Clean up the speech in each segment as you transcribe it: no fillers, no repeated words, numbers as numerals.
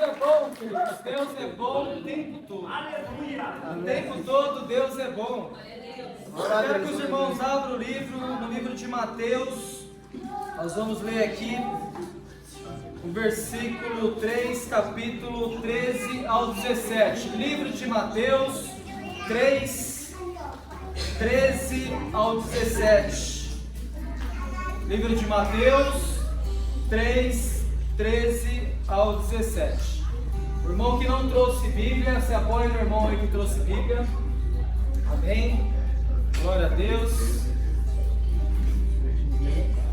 é bom, queridos. Deus é bom o tempo todo. O tempo todo Deus é bom. Eu quero que os irmãos abram o livro, no livro de Mateus. Nós vamos ler aqui o versículo 3, capítulo 13 ao 17. Livro de Mateus 3, 13 ao 17. Livro de Mateus 3, 13 ao 17. O irmão que não trouxe Bíblia, se apoia no irmão aí que trouxe Bíblia. Amém. Glória a Deus.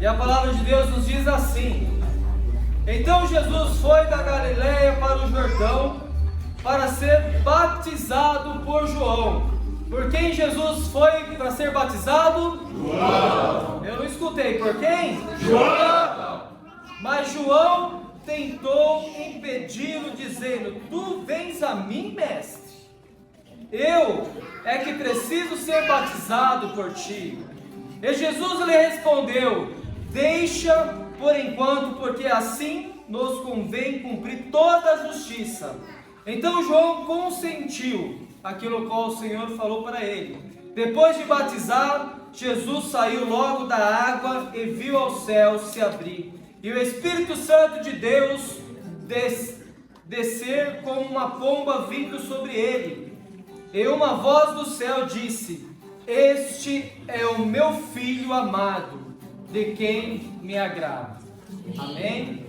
E a palavra de Deus nos diz assim: então Jesus foi da Galileia para o Jordão para ser batizado por João. Por quem Jesus foi para ser batizado? João. Eu não escutei. Por quem? João. Mas João tentou impedi-lo, dizendo: tu vens a mim, mestre? Eu é que preciso ser batizado por ti. E Jesus lhe respondeu: deixa por enquanto, porque assim nos convém cumprir toda a justiça. Então João consentiu aquilo qual o Senhor falou para ele. Depois de batizar, Jesus saiu logo da água e viu ao céu se abrir, e o Espírito Santo de Deus descer como uma pomba vindo sobre ele. E uma voz do céu disse: este é o meu Filho amado, de quem me agrado. Amém?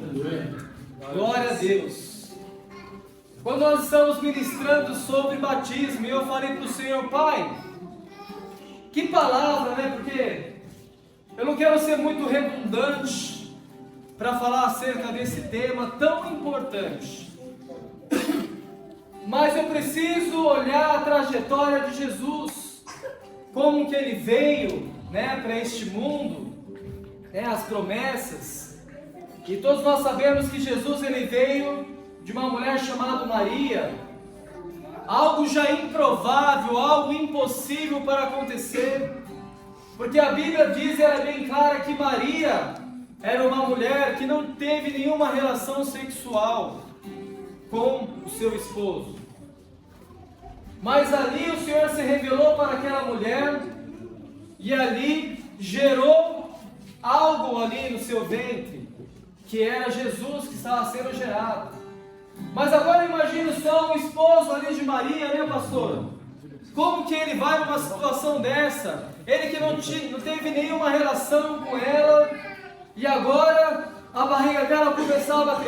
Glória a Deus. Quando nós estamos ministrando sobre batismo, eu falei para o Senhor: Pai, que palavra, né? Porque eu não quero ser muito redundante para falar acerca desse tema tão importante, mas eu preciso olhar a trajetória de Jesus, como que ele veio, né, para este mundo, né, as promessas. E todos nós sabemos que Jesus ele veio de uma mulher chamada Maria, algo já improvável, algo impossível para acontecer, porque a Bíblia diz, ela é bem clara, que Maria era uma mulher que não teve nenhuma relação sexual com o seu esposo. Mas ali o Senhor se revelou para aquela mulher, e ali gerou algo ali no seu ventre, que era Jesus que estava sendo gerado. Mas agora imagine só o esposo ali de Maria, né, pastor? Como que ele vai numa situação dessa? Ele que não teve nenhuma relação com ela, e agora a barriga dela começava a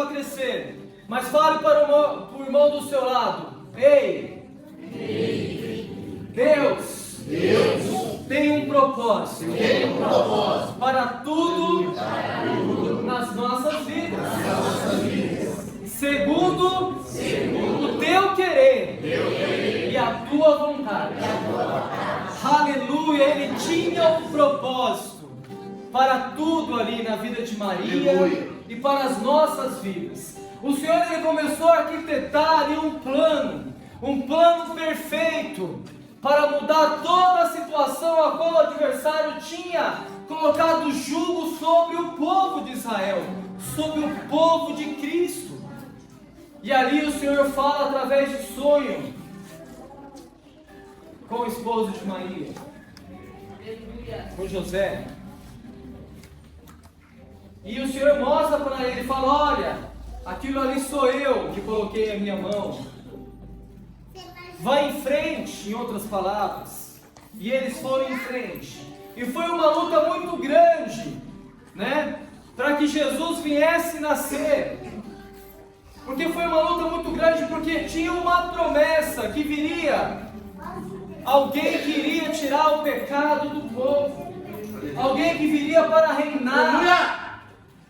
crescer. Mas fale para o irmão do seu lado: ei, Deus tem um propósito, para tudo nas nossas vidas, segundo o teu querer e a tua vontade. Aleluia. Ele tinha um propósito para tudo ali na vida de Maria e para as nossas vidas. O Senhor ele começou a arquitetar ali um plano perfeito para mudar toda a situação a qual o adversário tinha colocado jugo sobre o povo de Israel, sobre o povo de Cristo. E ali o Senhor fala através de sonho com o esposo de Maria, com José. E o Senhor mostra para ele, fala: olha, aquilo ali sou eu que coloquei a minha mão. Vai em frente, em outras palavras. E eles foram em frente. E foi uma luta muito grande, né, para que Jesus viesse nascer. Porque foi uma luta muito grande, porque tinha uma promessa que viria. Alguém que iria tirar o pecado do povo. Alguém que viria para reinar.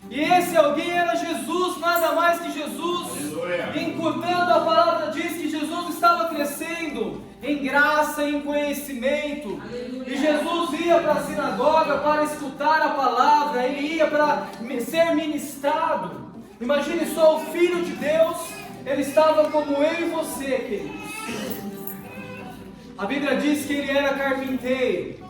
E esse alguém era Jesus, nada mais que Jesus. Encurtando, a palavra diz que Jesus estava crescendo em graça e em conhecimento. E Jesus ia para a sinagoga para escutar a palavra, ele ia para ser ministrado. Imagine só, o Filho de Deus, ele estava como eu e você, queridos. A Bíblia diz que ele era carpinteiro,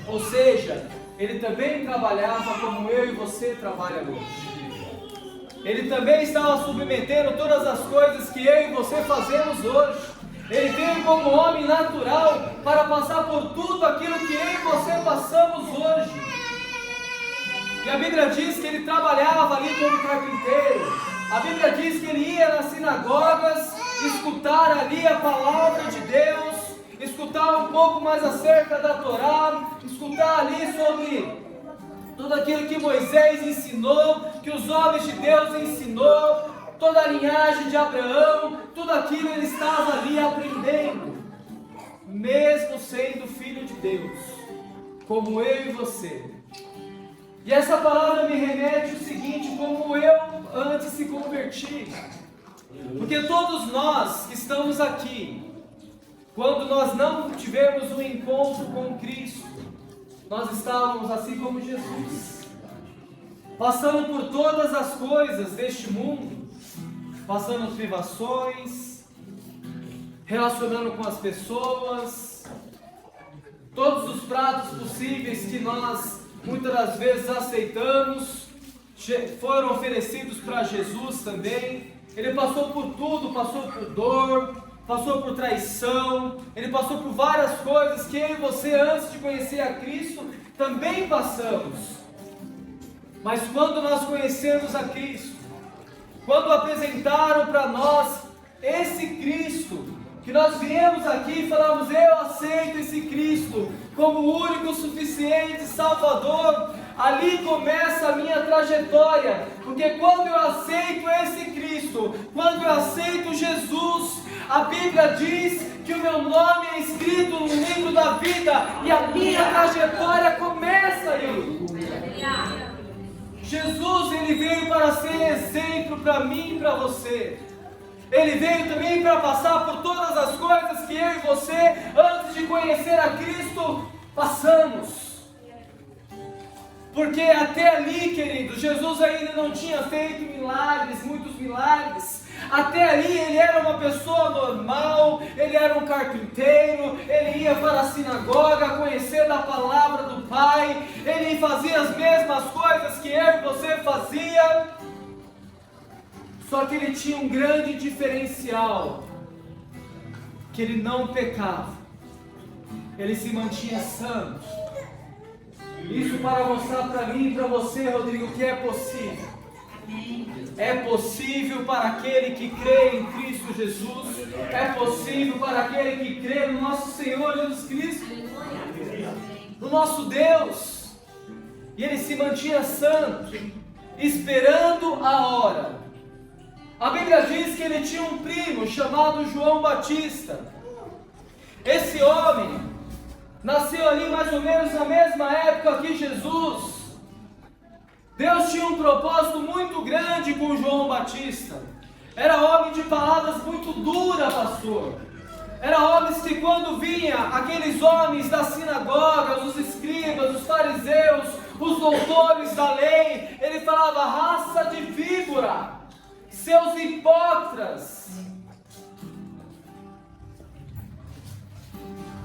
ou seja, ele também trabalhava como eu e você trabalha hoje. Ele também estava submetendo todas as coisas que eu e você fazemos hoje. Ele veio como homem natural para passar por tudo aquilo que eu e você passamos hoje. E a Bíblia diz que ele trabalhava ali como carpinteiro. A Bíblia diz que ele ia nas sinagogas escutar ali a palavra de Deus, escutar um pouco mais acerca da Torá, escutar ali sobre tudo aquilo que Moisés ensinou, que os homens de Deus ensinou, toda a linhagem de Abraão, tudo aquilo ele estava ali aprendendo, mesmo sendo filho de Deus, como eu e você. E essa palavra me remete o seguinte, como eu antes se converti, porque todos nós que estamos aqui, quando nós não tivemos um encontro com Cristo, nós estávamos assim como Jesus, passando por todas as coisas deste mundo, passando privações, relacionando com as pessoas, todos os pratos possíveis que nós muitas das vezes aceitamos, foram oferecidos para Jesus também. Ele passou por tudo, passou por dor, passou por traição, ele passou por várias coisas que eu e você, antes de conhecer a Cristo, também passamos. Mas quando nós conhecemos a Cristo, quando apresentaram para nós esse Cristo, que nós viemos aqui e falamos, eu aceito esse Cristo como o único, suficiente Salvador, ali começa a minha trajetória, porque quando eu aceito esse Cristo, quando eu aceito Jesus, a Bíblia diz que o meu nome é escrito no livro da vida, e a minha trajetória começa aí. Jesus, ele veio para ser exemplo para mim e para você. Ele veio também para passar por todas as coisas que eu e você, antes de conhecer a Cristo, passamos. Porque até ali, querido, Jesus ainda não tinha feito milagres, muitos milagres. Até ali ele era uma pessoa normal, ele era um carpinteiro, ele ia para a sinagoga conhecer da palavra do Pai, ele fazia as mesmas coisas que eu e você fazia. Só que ele tinha um grande diferencial, que ele não pecava, ele se mantinha santo. Isso para mostrar para mim e para você, Rodrigo, que é possível. É possível para aquele que crê em Cristo Jesus, é possível para aquele que crê no nosso Senhor Jesus Cristo, no nosso Deus. E ele se mantinha santo, esperando a hora. A Bíblia diz que ele tinha um primo chamado João Batista. Esse homem nasceu ali mais ou menos na mesma época que Jesus. Deus tinha um propósito muito grande com João Batista. Era homem de palavras muito duras, pastor. Era homens que quando vinha aqueles homens da sinagoga, os escribas, os fariseus, os doutores da lei, ele falava, raça de víbora, seus hipócritas.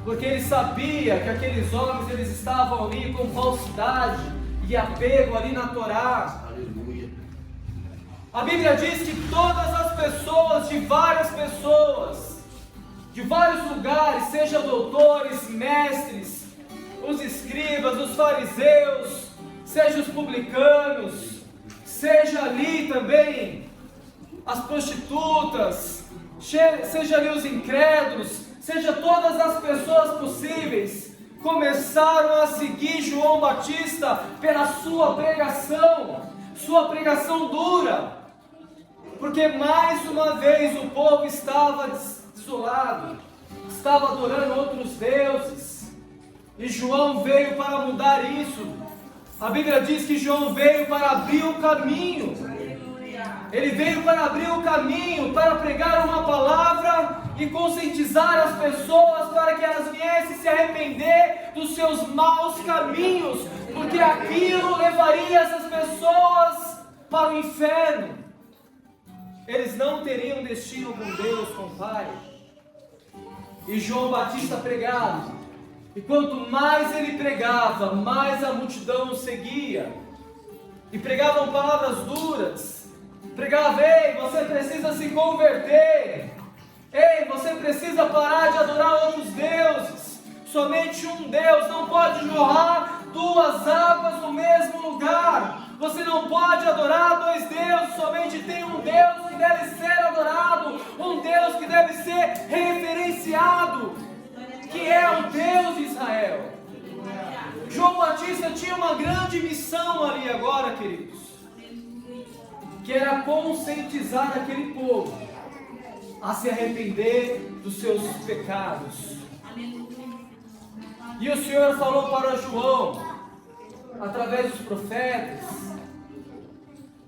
Porque ele sabia que aqueles homens, eles estavam ali com falsidade e apego ali na Torá. Aleluia. A Bíblia diz que todas as pessoas, de várias pessoas, de vários lugares, seja doutores, mestres, os escribas, os fariseus, seja os publicanos, seja ali também as prostitutas, seja ali os incrédulos, seja todas as pessoas possíveis, começaram a seguir João Batista pela sua pregação dura, porque mais uma vez o povo estava desolado, estava adorando outros deuses, e João veio para mudar isso. A Bíblia diz que João veio para abrir o caminho. Ele veio para abrir o caminho, para pregar uma palavra e conscientizar as pessoas para que elas viessem se arrepender dos seus maus caminhos, porque aquilo levaria essas pessoas para o inferno. Eles não teriam destino com Deus, com o Pai. E João Batista pregava, e quanto mais ele pregava, mais a multidão o seguia, e pregavam palavras duras. Pregava: ei, você precisa se converter. Ei, você precisa parar de adorar outros deuses. Somente um Deus, não pode jorrar duas águas no mesmo lugar. Você não pode adorar dois deuses, somente tem um Deus que deve ser adorado, um Deus que deve ser reverenciado, que é o Deus de Israel. João Batista tinha uma grande missão ali agora, queridos, que era conscientizar aquele povo a se arrepender dos seus pecados. E o Senhor falou para João, através dos profetas,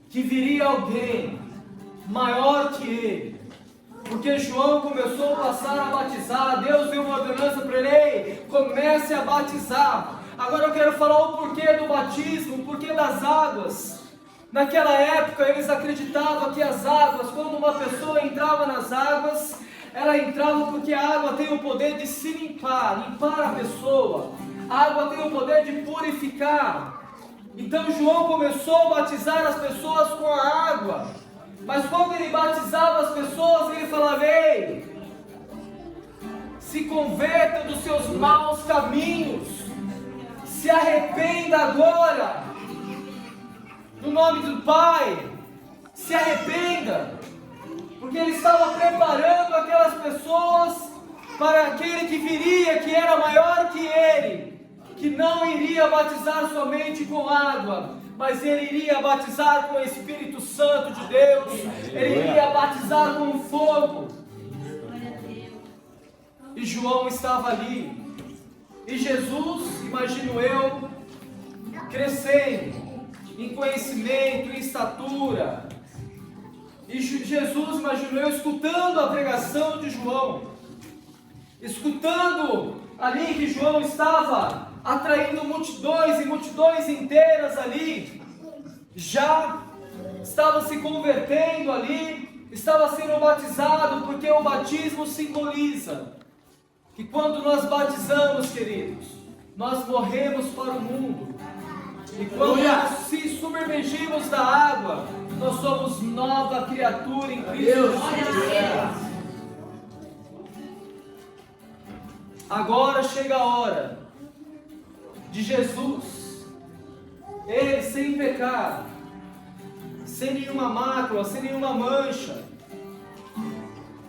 que viria alguém maior que ele, porque João começou a passar a batizar. Deus deu uma ordenança para ele: ei, comece a batizar. Agora eu quero falar o porquê do batismo, o porquê das águas. Naquela época eles acreditavam que as águas, quando uma pessoa entrava nas águas, ela entrava porque a água tem o poder de se limpar a pessoa. A água tem o poder de purificar. Então João começou a batizar as pessoas com a água. Mas quando ele batizava as pessoas, ele falava: ei, se converta dos seus maus caminhos, se arrependa agora, no nome do Pai, se arrependa, porque ele estava preparando aquelas pessoas para aquele que viria, que era maior que ele, que não iria batizar somente com água, mas ele iria batizar com o Espírito Santo de Deus, ele iria batizar com fogo. E João estava ali, e Jesus, imagino eu, crescendo em conhecimento, em estatura, e Jesus, imagino eu, escutando a pregação de João, escutando ali que João estava atraindo multidões e multidões inteiras ali, já estava se convertendo ali, estava sendo batizado, porque o batismo simboliza que quando nós batizamos, queridos, nós morremos para o mundo, e quando nós se submergimos da água, nós somos nova criatura em Cristo Jesus. Agora chega a hora de Jesus, ele sem pecado, sem nenhuma mácula, sem nenhuma mancha.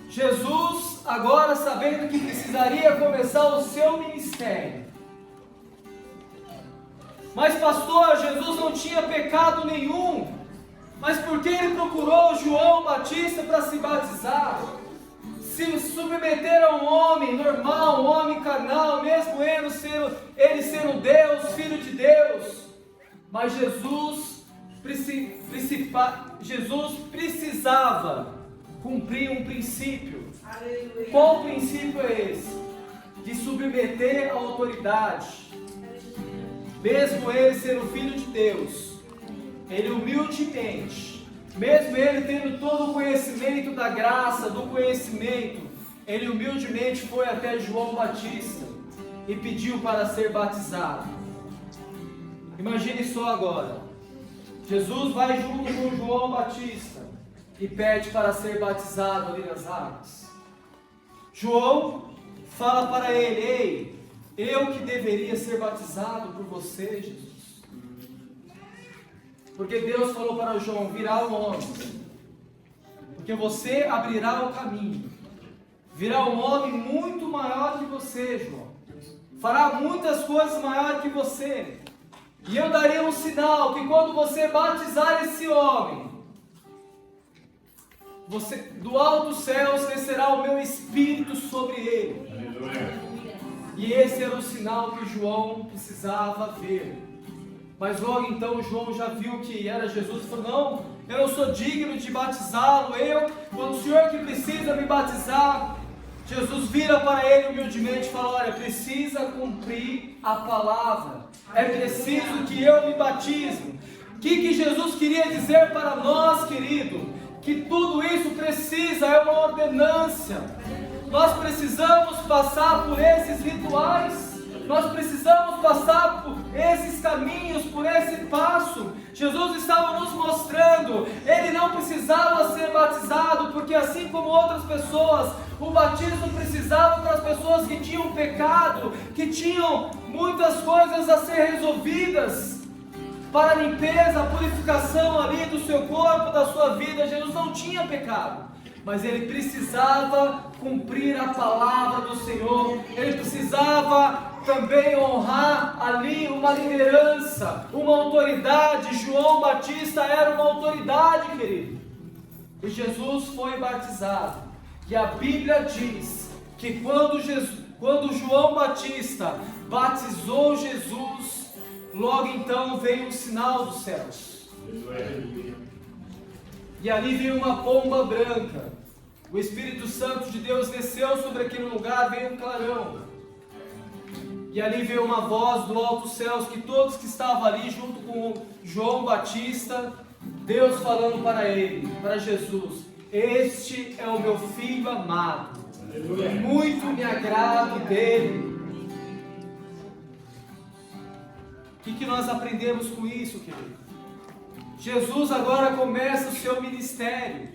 Jesus, agora sabendo que precisaria começar o seu ministério. Mas pastor, Jesus não tinha pecado nenhum. Mas por que ele procurou João Batista para se batizar? Se submeter a um homem normal, um homem carnal, mesmo ele sendo Deus, Filho de Deus. Mas Jesus precisava cumprir um princípio. Aleluia. Qual princípio é esse? De submeter a autoridade. Mesmo ele sendo Filho de Deus, ele humildemente, mesmo ele tendo todo o conhecimento da graça, do conhecimento, ele humildemente foi até João Batista e pediu para ser batizado. Imagine só agora, Jesus vai junto com João Batista e pede para ser batizado ali nas águas. João fala para ele: ei, eu que deveria ser batizado por você, Jesus. Porque Deus falou para João: virá um homem, porque você abrirá o caminho. Virá um homem muito maior que você, João. Fará muitas coisas maiores que você. E eu darei um sinal, que quando você batizar esse homem, do alto céu descerá o meu Espírito sobre ele. Aleluia. E esse era o sinal que João precisava ver. Mas logo então João já viu que era Jesus e falou: não, eu não sou digno de batizá-lo, o Senhor que precisa me batizar. Jesus vira para ele humildemente e fala: olha, precisa cumprir a palavra, é preciso que eu me batize. O que Jesus queria dizer para nós, querido? Que tudo isso precisa, é uma ordenância. Nós precisamos passar por esses rituais. Nós precisamos passar por esses caminhos, por esse passo. Jesus estava nos mostrando, ele não precisava ser batizado, porque assim como outras pessoas, o batismo precisava para as pessoas que tinham pecado, que tinham muitas coisas a ser resolvidas, para a limpeza, a purificação ali do seu corpo, da sua vida. Jesus não tinha pecado, mas ele precisava cumprir a palavra do Senhor, ele precisava também honrar ali uma liderança, uma autoridade. João Batista era uma autoridade, querido, e Jesus foi batizado, e a Bíblia diz que quando João Batista batizou Jesus, logo então veio um sinal dos céus, e ali veio uma pomba branca. O Espírito Santo de Deus desceu sobre aquele lugar, veio um clarão, e ali veio uma voz do alto céus, que todos que estavam ali junto com João Batista, Deus falando para ele, para Jesus: este é o meu filho amado, muito me agrado dele. O que nós aprendemos com isso, querido? Jesus agora começa o seu ministério,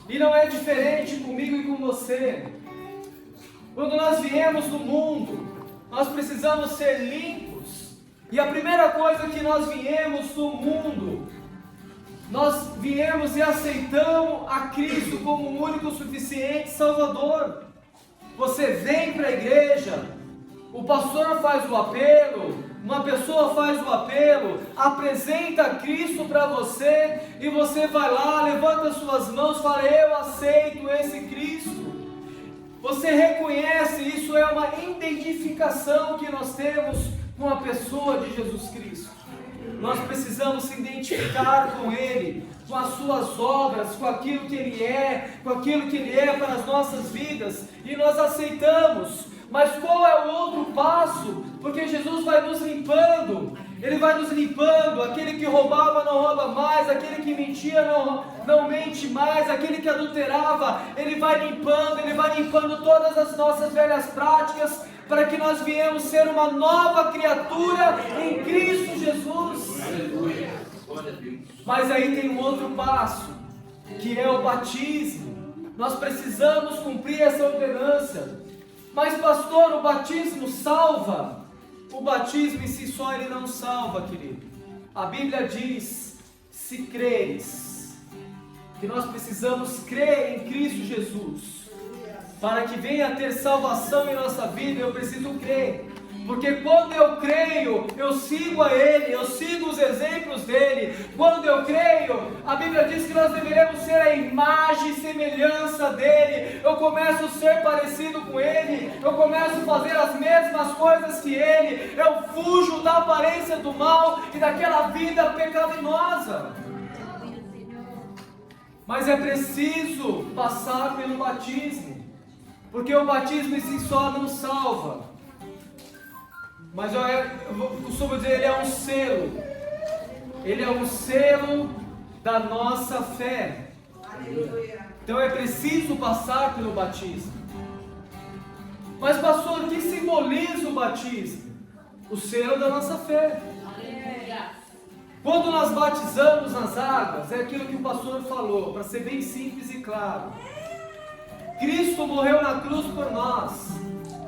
e não é diferente comigo e com você. Quando nós viemos no mundo, nós precisamos ser limpos, e a primeira coisa que nós viemos no mundo, nós viemos e aceitamos a Cristo como o único, suficiente Salvador. Você vem para a igreja, o pastor faz o apelo, uma pessoa faz o apelo, apresenta Cristo para você, e você vai lá, levanta suas mãos, fala: eu aceito esse Cristo. Você reconhece, isso é uma identificação que nós temos com a pessoa de Jesus Cristo. Nós precisamos se identificar com Ele, com as suas obras, com aquilo que Ele é, com aquilo que Ele é para as nossas vidas, e nós aceitamos. Mas qual é o outro passo? Porque Jesus vai nos limpando, Ele vai nos limpando. Aquele que roubava não rouba mais, aquele que mentia não mente mais, aquele que adulterava, Ele vai limpando todas as nossas velhas práticas, para que nós viemos ser uma nova criatura em Cristo Jesus. Mas aí tem um outro passo, que é o batismo. Nós precisamos cumprir essa ordenança. Mas pastor, o batismo salva? O batismo em si só ele não salva, querido. A Bíblia diz: se creres, que nós precisamos crer em Cristo Jesus. Para que venha a ter salvação em nossa vida, eu preciso crer. Porque quando eu creio, eu sigo a Ele, eu sigo os exemplos dEle. Quando eu creio, a Bíblia diz que nós deveremos ser a imagem e semelhança dEle. Eu começo a ser parecido com Ele, eu começo a fazer as mesmas coisas que Ele. Eu fujo da aparência do mal e daquela vida pecaminosa. Mas é preciso passar pelo batismo, porque o batismo em si só não salva. Mas eu costumo dizer, ele é um selo. Ele é um selo da nossa fé. Aleluia. Então é preciso passar pelo batismo. Mas pastor, o que simboliza o batismo? O selo da nossa fé. Aleluia. Quando nós batizamos nas águas, é aquilo que o pastor falou, para ser bem simples e claro. Cristo morreu na cruz por nós.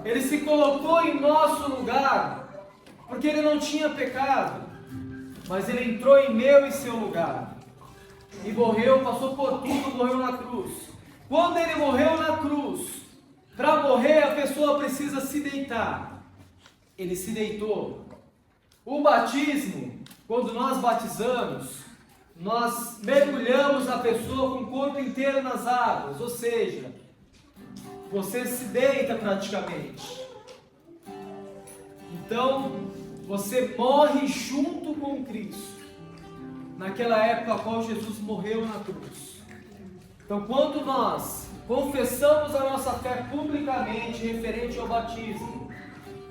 Ele se colocou em nosso lugar, porque Ele não tinha pecado, mas Ele entrou em meu e seu lugar, e morreu, passou por tudo, morreu na cruz. Quando Ele morreu na cruz, para morrer a pessoa precisa se deitar. Ele se deitou. O batismo, quando nós batizamos, nós mergulhamos a pessoa com o corpo inteiro nas águas, ou seja, você se deita praticamente. Então, você morre junto com Cristo, naquela época a qual Jesus morreu na cruz. Então, quando nós confessamos a nossa fé publicamente referente ao batismo,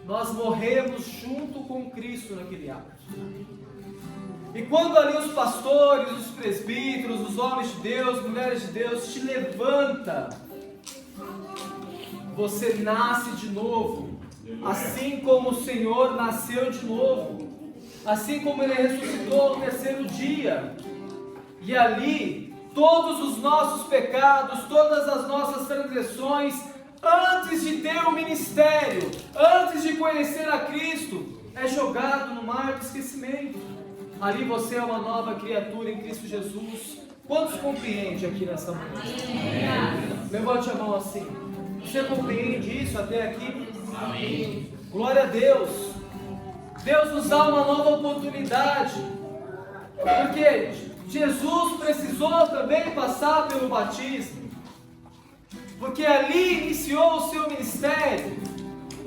nós morremos junto com Cristo naquele ato. E quando ali os pastores, os presbíteros, os homens de Deus, mulheres de Deus te levanta, você nasce de novo. assim como o Senhor nasceu de novo, assim como Ele ressuscitou no terceiro dia, e ali todos os nossos pecados, todas as nossas transgressões, antes de ter o ministério, antes de conhecer a Cristo, é jogado no mar do esquecimento. Ali você é uma nova criatura em Cristo Jesus. Quantos compreende aqui nessa manhã? Levante a mão assim. Você compreende isso até aqui? Amém. Glória a Deus. Deus nos dá uma nova oportunidade, porque Jesus precisou também passar pelo batismo, porque ali iniciou o seu ministério.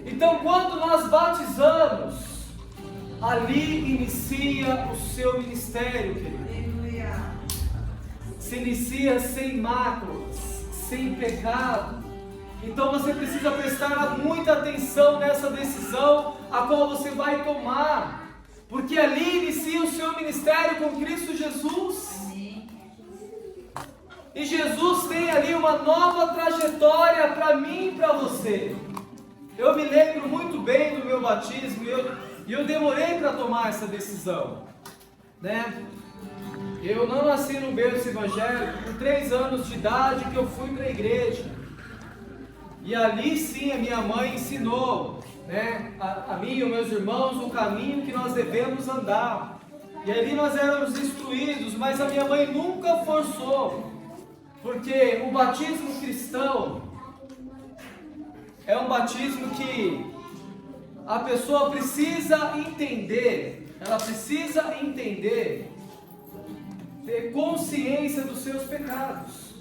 Então, quando nós batizamos, ali inicia o seu ministério, querido. Se inicia sem máculas, sem pecado. Então você precisa prestar muita atenção nessa decisão a qual você vai tomar, porque ali inicia o seu ministério com Cristo Jesus. E Jesus tem ali uma nova trajetória para mim e para você. Eu me lembro muito bem do meu batismo e eu demorei para tomar essa decisão, né? Eu não nasci no berço evangélico, com 3 anos de idade que eu fui para a igreja. E ali sim a minha mãe ensinou, né, a mim e os meus irmãos o caminho que nós devemos andar. E ali nós éramos instruídos, mas a minha mãe nunca forçou, porque o batismo cristão é um batismo que a pessoa precisa entender, ela precisa entender, ter consciência dos seus pecados.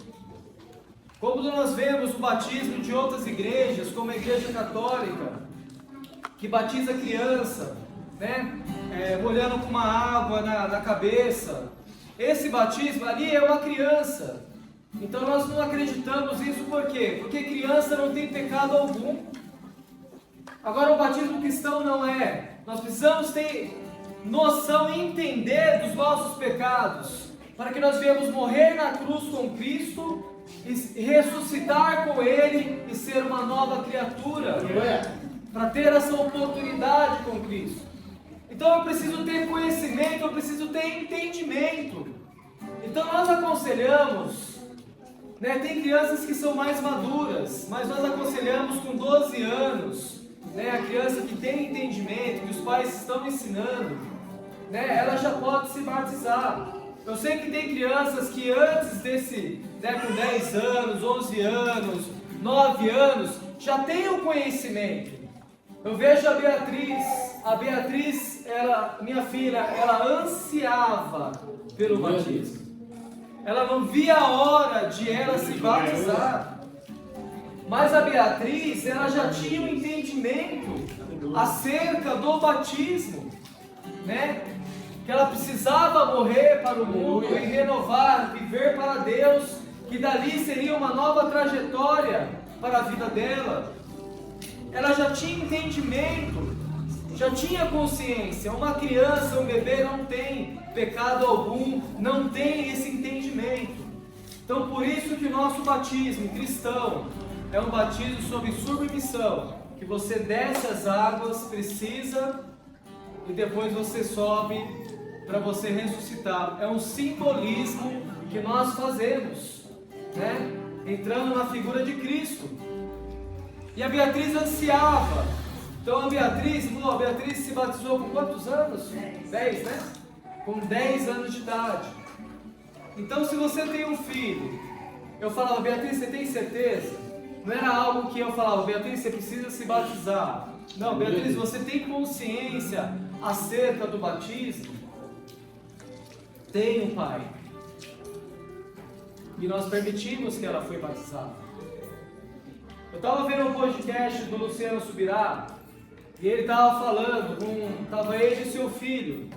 Como nós vemos o batismo de outras igrejas, como a Igreja Católica, que batiza criança, né? Molhando com uma água na cabeça. Esse batismo ali é uma criança. Então nós não acreditamos nisso, por quê? Porque criança não tem pecado algum. Agora o batismo cristão não é. Nós precisamos ter noção e entender dos nossos pecados, para que nós venhamos morrer na cruz com Cristo e ressuscitar com Ele e ser uma nova criatura, para ter essa oportunidade com Cristo. Então eu preciso ter conhecimento, eu preciso ter entendimento. Então nós aconselhamos, né, tem crianças que são mais maduras, mas nós aconselhamos com 12 anos, né, a criança que tem entendimento, que os pais estão ensinando, né, ela já pode se batizar. Eu sei que tem crianças que antes desse, né, com 10 anos, 11 anos, 9 anos, já tem o conhecimento. Eu vejo a Beatriz, ela, minha filha, ela ansiava pelo batismo. Ela não via a hora de ela se batizar. Mas a Beatriz, ela já tinha um entendimento acerca do batismo, né? Que ela precisava morrer para o mundo e renovar, viver para Deus, que dali seria uma nova trajetória para a vida dela. Ela já tinha entendimento, já tinha consciência. Uma criança, um bebê não tem pecado algum, não tem esse entendimento. Então por isso que o nosso batismo cristão é um batismo sob submissão, que você desce as águas, precisa, e depois você sobe para você ressuscitar. É um simbolismo que nós fazemos, né? Entrando na figura de Cristo. E a Beatriz ansiava. Então a Beatriz se batizou com quantos anos? 10, né? Com 10 anos de idade. Então se você tem um filho, eu falava, Beatriz, você tem certeza? Não era algo que eu falava, Beatriz, você precisa se batizar. Não, Beatriz, você tem consciência acerca do batismo? Tenho, pai. E nós permitimos que ela foi batizada. Eu estava vendo um podcast do Luciano Subirá, e ele estava falando, estava ele e seu filho,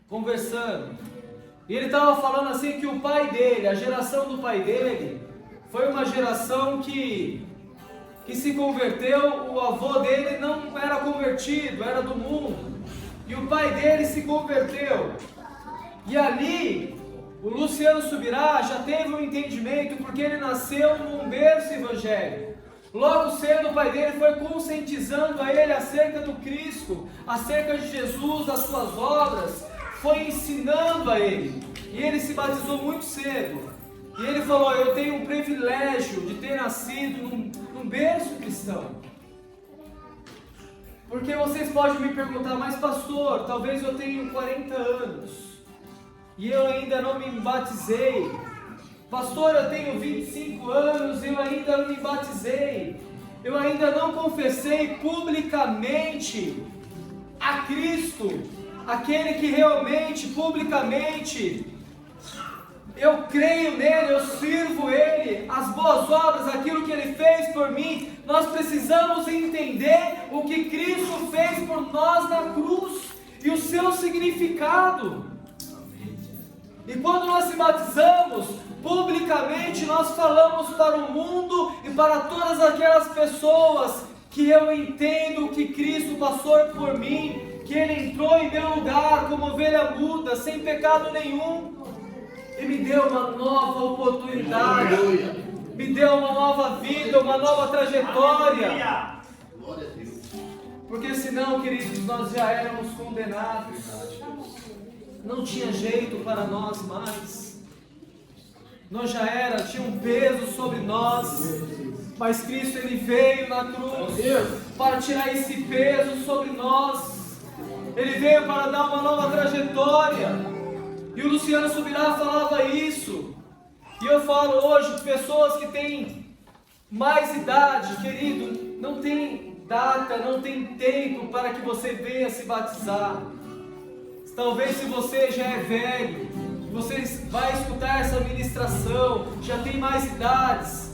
conversando. E ele estava falando assim que o pai dele, a geração do pai dele, foi uma geração que se converteu, o avô dele não era convertido, era do mundo. E o pai dele se converteu. E ali, o Luciano Subirá já teve um entendimento, porque ele nasceu num berço evangélico. Logo cedo o pai dele foi conscientizando a ele acerca do Cristo, acerca de Jesus, das suas obras, foi ensinando a ele. E ele se batizou muito cedo. E ele falou: eu tenho o privilégio de ter nascido num berço cristão. Porque vocês podem me perguntar: mas pastor, talvez eu tenha 40 anos e eu ainda não me batizei. Pastor, eu tenho 25 anos e eu ainda não me batizei. Eu ainda não confessei publicamente a Cristo, aquele que realmente, publicamente, eu creio nele, eu sirvo ele, as boas obras, aquilo que ele fez por mim. Nós precisamos entender o que Cristo fez por nós na cruz e o seu significado. E quando nós se batizamos, publicamente nós falamos para o mundo e para todas aquelas pessoas que eu entendo que Cristo passou por mim, que Ele entrou em meu lugar como ovelha muda, sem pecado nenhum, e me deu uma nova oportunidade, me deu uma nova vida, uma nova trajetória. Porque senão, queridos, nós já éramos condenados, não tinha jeito para nós mais. Nós já tinha um peso sobre nós, mas Cristo ele veio na cruz para tirar esse peso sobre nós. Ele veio para dar uma nova trajetória. E o Luciano Subirá falava isso. E eu falo hoje, pessoas que têm mais idade, querido, não tem data, não tem tempo para que você venha se batizar. Talvez se você já é velho, você vai escutar essa ministração, já tem mais idades,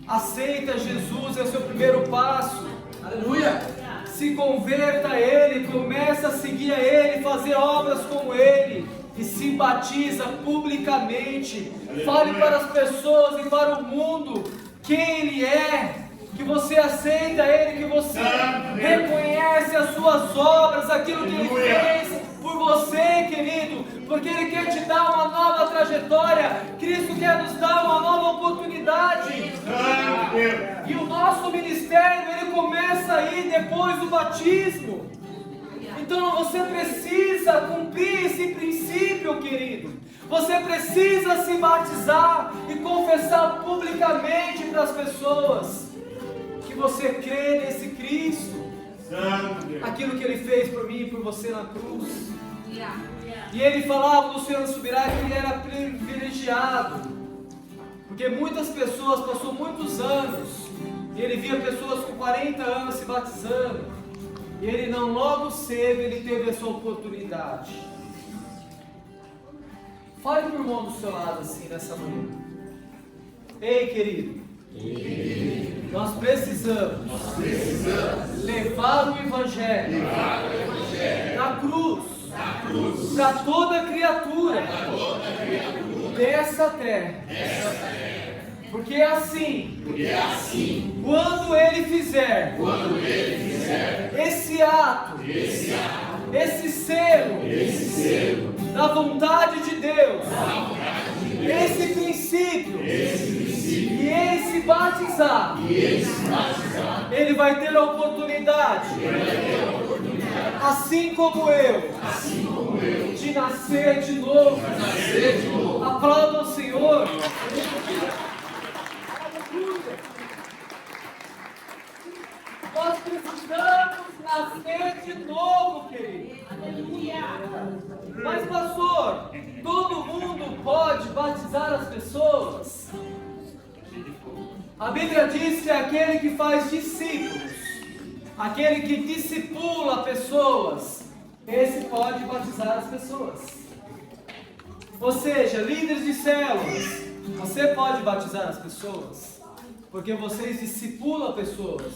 aceita Jesus, é o seu primeiro passo. Aleluia! Se converta a Ele, começa a seguir a Ele, fazer obras como Ele, e se batiza publicamente. Aleluia. Fale para as pessoas e para o mundo quem Ele é, que você aceita Ele, que você reconhece as suas obras, aquilo que Ele fez por você, querido, porque Ele quer te dar uma nova trajetória. Cristo quer nos dar uma nova oportunidade. E o nosso ministério, ele começa aí depois do batismo. Então você precisa cumprir esse princípio, querido. Você precisa se batizar e confessar publicamente para as pessoas que você crê nesse Cristo, aquilo que Ele fez por mim e por você na cruz. E ele falava, Luciano Subirá, que ele era privilegiado, porque muitas pessoas, passou muitos anos, e ele via pessoas com 40 anos se batizando, e ele não, logo cedo, ele teve essa oportunidade. Fale para o irmão do seu lado assim, nessa manhã: ei, querido, nós precisamos levar o Evangelho na cruz para toda criatura dessa terra. Porque assim, quando Ele fizer esse ato, esse selo da vontade de Deus, esse princípio, e ele se batizar, ele vai ter a oportunidade, assim como eu, de nascer de novo. Aplauda o Senhor. Nós precisamos nascer de novo, querido. Mas, pastor, todo mundo pode batizar as pessoas? A Bíblia diz que é aquele que faz discípulos, aquele que discipula pessoas, esse pode batizar as pessoas. Ou seja, líderes de células, você pode batizar as pessoas, porque vocês discipulam pessoas,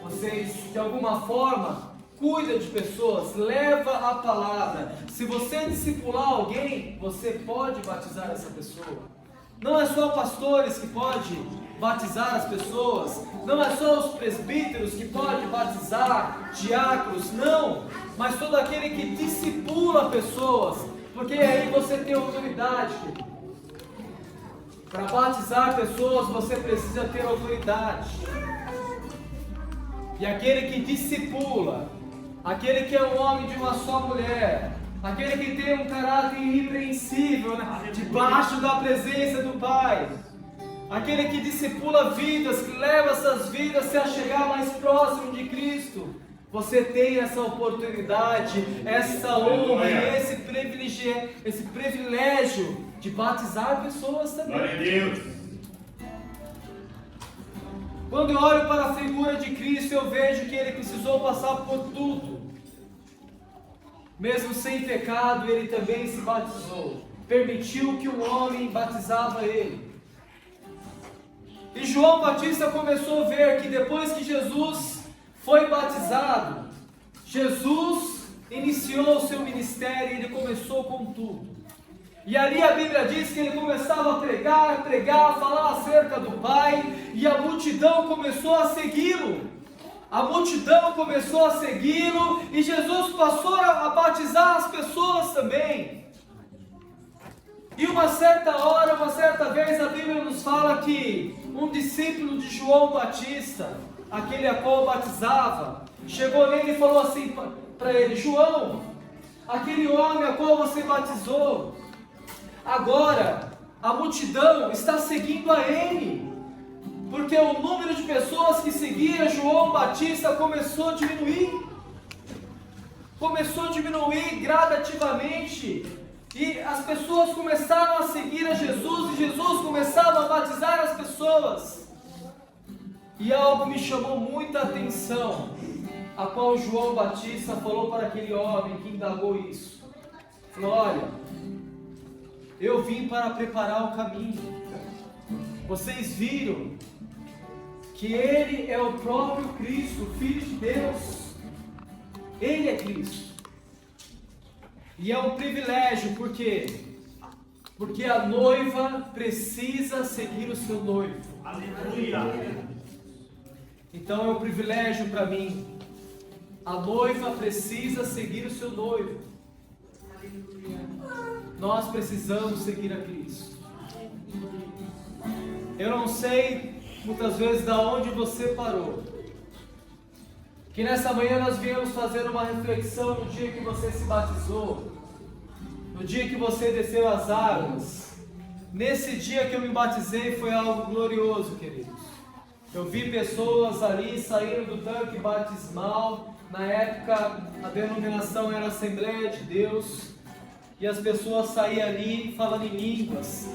vocês de alguma forma cuidam de pessoas, leva a palavra. Se você discipular alguém, você pode batizar essa pessoa. Não é só pastores que podem batizar as pessoas, não é só os presbíteros que podem batizar, diáconos, não, mas todo aquele que discipula pessoas, porque aí você tem autoridade. Para batizar pessoas, você precisa ter autoridade. E aquele que discipula, aquele que é um homem de uma só mulher, aquele que tem um caráter irrepreensível, né, debaixo da presença do Pai, aquele que discipula vidas, que leva essas vidas a chegar mais próximo de Cristo, você tem essa oportunidade, essa honra e esse privilégio de batizar pessoas também. Glória a Deus. Quando eu olho para a figura de Cristo, eu vejo que Ele precisou passar por tudo. Mesmo sem pecado, Ele também se batizou. Permitiu que um homem batizava Ele. E João Batista começou a ver que depois que Jesus foi batizado, Jesus iniciou o seu ministério e Ele começou com tudo. E ali a Bíblia diz que ele começava a pregar, falar acerca do Pai, e a multidão começou a segui-lo. A multidão começou a segui-lo, e Jesus passou a batizar as pessoas também. E uma certa hora, uma certa vez, a Bíblia nos fala que um discípulo de João Batista, aquele a qual batizava, chegou nele e falou assim para ele: João, aquele homem a qual você batizou, agora a multidão está seguindo a ele, porque o número de pessoas que seguia João Batista começou a diminuir gradativamente, e as pessoas começaram a seguir a Jesus, e Jesus começava a batizar as pessoas. E algo me chamou muita atenção, a qual João Batista falou para aquele homem que indagou isso. Falou: olha, eu vim para preparar o caminho. Vocês viram que Ele é o próprio Cristo, o Filho de Deus. Ele é Cristo. E é um privilégio, por quê? Porque a noiva precisa seguir o seu noivo. Aleluia. Então é um privilégio para mim. A noiva precisa seguir o seu noivo. Nós precisamos seguir a Cristo. Eu não sei muitas vezes de onde você parou. Que nessa manhã nós viemos fazer uma reflexão no dia que você se batizou, no dia que você desceu as águas. Nesse dia que eu me batizei foi algo glorioso, queridos. Eu vi pessoas ali saindo do tanque batismal. Na época a denominação era Assembleia de Deus. E as pessoas saíam ali falando em línguas.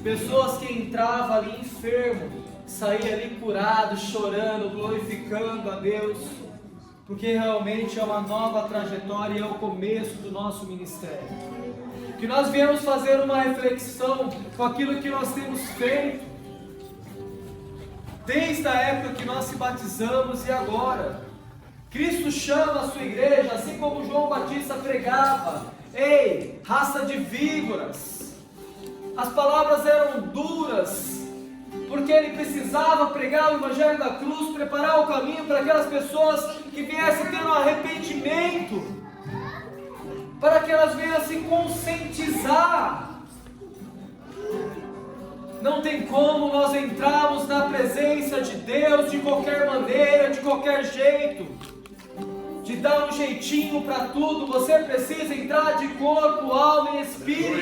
Pessoas que entravam ali enfermo, saíam ali curados, chorando, glorificando a Deus. Porque realmente é uma nova trajetória e é o começo do nosso ministério. Que nós viemos fazer uma reflexão com aquilo que nós temos feito. Desde a época que nós se batizamos e agora. Cristo chama a sua igreja, assim como João Batista pregava: ei, raça de víboras. As palavras eram duras, porque ele precisava pregar o evangelho da cruz, preparar o caminho para aquelas pessoas que viessem ter um arrependimento, para que elas viessem conscientizar. Não tem como nós entrarmos na presença de Deus de qualquer maneira, de qualquer jeito, de dar um jeitinho para tudo. Você precisa entrar de corpo, alma e espírito.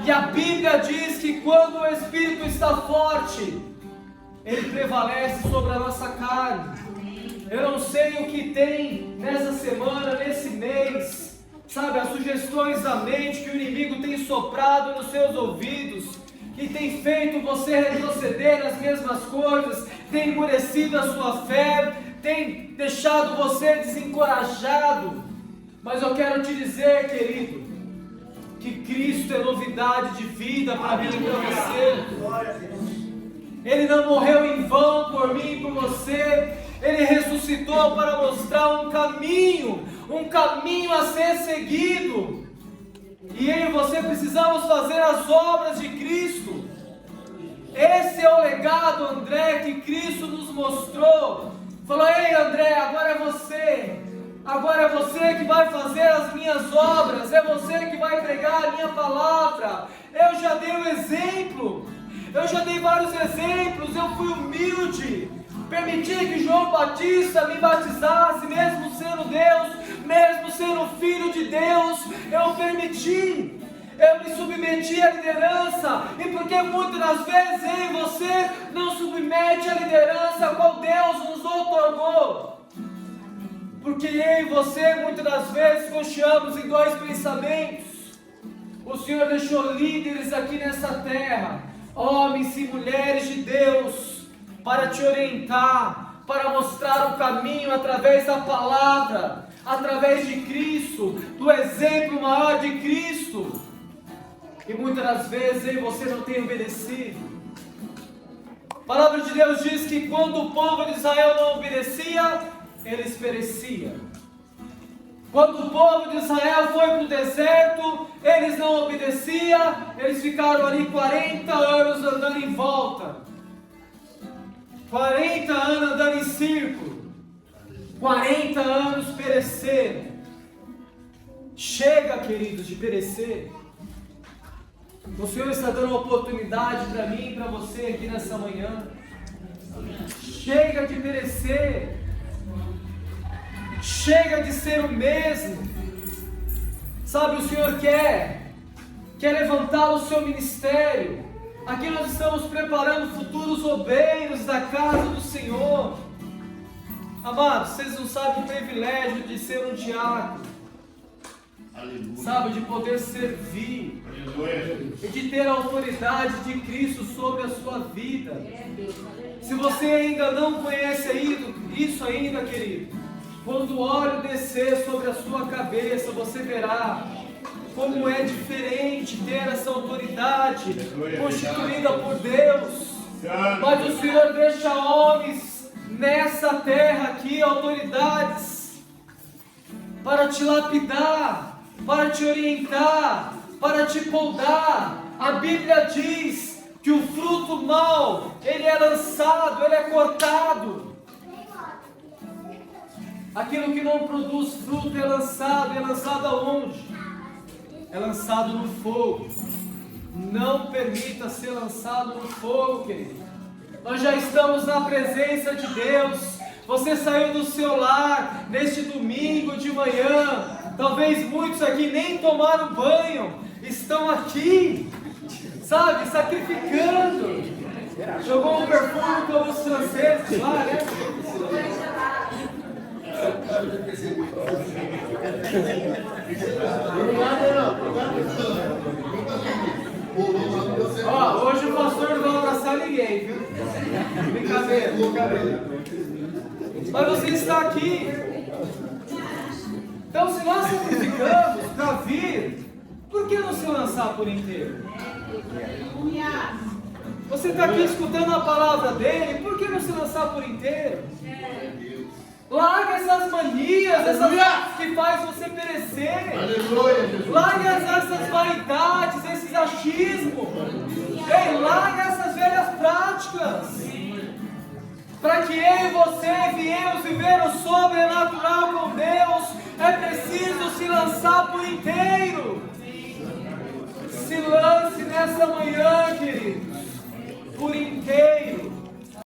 E a Bíblia diz que quando o Espírito está forte, ele prevalece sobre a nossa carne. Eu não sei o que tem nessa semana, nesse mês, sabe, as sugestões da mente que o inimigo tem soprado nos seus ouvidos, que tem feito você retroceder nas mesmas coisas, tem endurecido a sua fé, tem deixado você desencorajado. Mas eu quero te dizer, querido, que Cristo é novidade de vida para mim e para você. Ele não morreu em vão por mim e por você. Ele ressuscitou para mostrar um caminho a ser seguido. E eu e você precisamos fazer as obras de Cristo. Esse é o legado, André, que Cristo nos mostrou. Falou: ei, André, agora é você. Agora é você que vai fazer as minhas obras. É você que vai pregar a minha palavra. Eu já dei o exemplo. Eu já dei vários exemplos, eu fui humilde. Permiti que João Batista me batizasse, mesmo sendo Deus, mesmo sendo filho de Deus, eu permiti. Eu me submeti à liderança. E porque muitas das vezes eu e você não submete à liderança a qual Deus nos outorgou? Porque eu e você muitas das vezes confiamos em dois pensamentos. O Senhor deixou líderes aqui nessa terra, homens e mulheres de Deus, para te orientar, para mostrar o caminho através da palavra, através de Cristo, do exemplo maior de Cristo. E muitas das vezes eu e você não tem obedecido. A palavra de Deus diz que quando o povo de Israel não obedecia, eles pereciam. Quando o povo de Israel foi para o deserto, eles não obedeciam, eles ficaram ali 40 anos andando em volta. 40 anos andando em círculo. 40 anos perecendo. Chega, queridos, de perecer. O Senhor está dando uma oportunidade para mim e para você aqui nessa manhã. Chega de perecer. Chega de ser o mesmo. Sabe, o Senhor quer levantar o seu ministério. Aqui nós estamos preparando futuros obreiros da casa do Senhor. Amados, vocês não sabem o privilégio de ser um diácono. Aleluia. Sabe, de poder servir. Aleluia. E de ter a autoridade de Cristo sobre a sua vida. Se você ainda não conhece isso ainda, querido, quando o óleo descer sobre a sua cabeça, você verá como é diferente ter essa autoridade constituída por Deus. Mas o Senhor deixa homens nessa terra aqui, autoridades, para te lapidar, para te orientar, para te poldar. A Bíblia diz que o fruto mau, ele é lançado, ele é cortado. Aquilo que não produz fruto é lançado aonde? É lançado no fogo. Não permita ser lançado no fogo, querido. Nós já estamos na presença de Deus. Você saiu do seu lar neste domingo de manhã. Talvez muitos aqui nem tomaram banho. Estão aqui, sabe, sacrificando. Jogou um perfume como os franceses lá, né? Ó, hoje o pastor não vai abraçar ninguém, viu? Brincadeira. Mas você está aqui. Então, se nós sacrificamos para vir, por que não se lançar por inteiro? Você está aqui escutando a palavra dele, por que não se lançar por inteiro? Larga essas manias, essas coisas que faz você perecer. Larga essas vaidades, esses achismos. Ei, larga essas velhas práticas. Para que eu e você viemos viver o sobrenatural com Deus, é preciso se lançar por inteiro. Se lance nessa manhã.